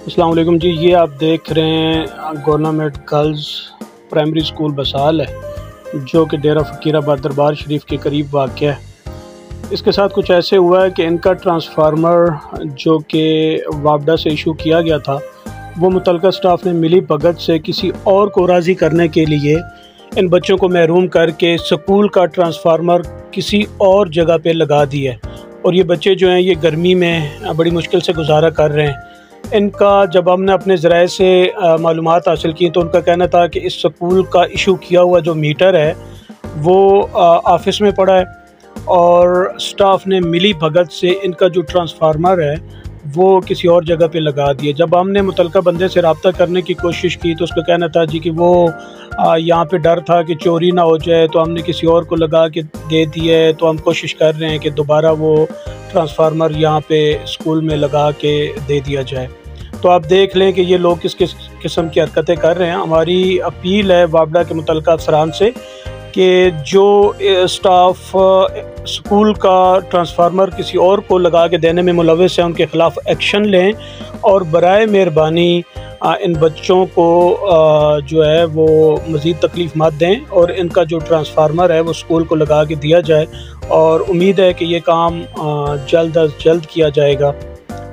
अस्सलाम वालेकुम जी। ये आप देख रहे हैं government girls primary school Basal है, जो कि डेरा फ़कीराबाद दरबार शरीफ के करीब वाक़या है। इसके साथ कुछ ऐसे हुआ है कि इनका ट्रांसफार्मर जो कि वापडा से इशू किया गया था, वो मुतलका स्टाफ ने मिली भगत से किसी और को राज़ी करने के लिए इन बच्चों को महरूम करके स्कूल का ट्रांसफार्मर किसी और जगह पे लगा दिया है। और ये बच्चे जो हैं ये गर्मी में बड़ी मुश्किल से गुजारा कर रहे हैं। इनका जब हमने अपने ज़राए से मालूमात हासिल की तो उनका कहना था कि इस स्कूल का इशू किया हुआ जो मीटर है वो ऑफिस में पड़ा है और स्टाफ ने मिली भगत से इनका जो ट्रांसफार्मर है वो किसी और जगह पे लगा दिए। जब हमने मुतलका बंदे से रब्ता करने की कोशिश की तो उसका कहना था जी कि वो यहाँ पे डर था कि चोरी ना हो जाए, तो हमने किसी और को लगा के दे दिए है। तो हम कोशिश कर रहे हैं कि दोबारा वो ट्रांसफार्मर यहाँ पे स्कूल में लगा के दे दिया जाए। तो आप देख लें कि ये लोग किस किस किस्म की हरकतें कर रहे हैं। हमारी अपील है वापडा के मुतलका अफसरान से कि जो स्टाफ स्कूल का ट्रांसफार्मर किसी और को लगा के देने में मुलविस है उनके ख़िलाफ़ एक्शन लें और बराए मेहरबानी इन बच्चों को जो है वो मज़ीद तकलीफ़ मत दें और इनका जो ट्रांसफार्मर है वो स्कूल को लगा के दिया जाए। और उम्मीद है कि ये काम जल्द अज जल्द किया जाएगा।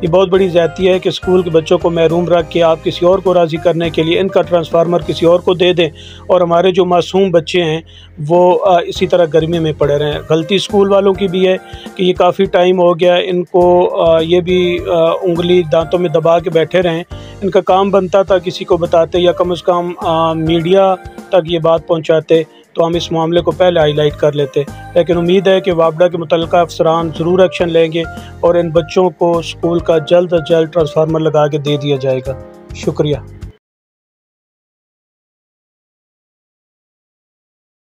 ये बहुत बड़ी ज़्यादती है कि स्कूल के बच्चों को महरूम रख के आप किसी और को राज़ी करने के लिए इनका ट्रांसफार्मर किसी और को दे दें और हमारे जो मासूम बच्चे हैं वो इसी तरह गर्मी में पड़े रहें। गलती स्कूल वालों की भी है कि ये काफ़ी टाइम हो गया, इनको ये भी उंगली दांतों में दबा के बैठे रहें। इनका काम बनता था किसी को बताते या कम से कम मीडिया तक ये बात पहुँचाते तो हम इस मामले को पहले हाईलाइट कर लेते। लेकिन उम्मीद है कि वापडा के मुतल्लिक़ अफसरान ज़रूर एक्शन लेंगे और इन बच्चों को स्कूल का जल्द अज जल्द ट्रांसफार्मर लगा के दे दिया जाएगा। शुक्रिया।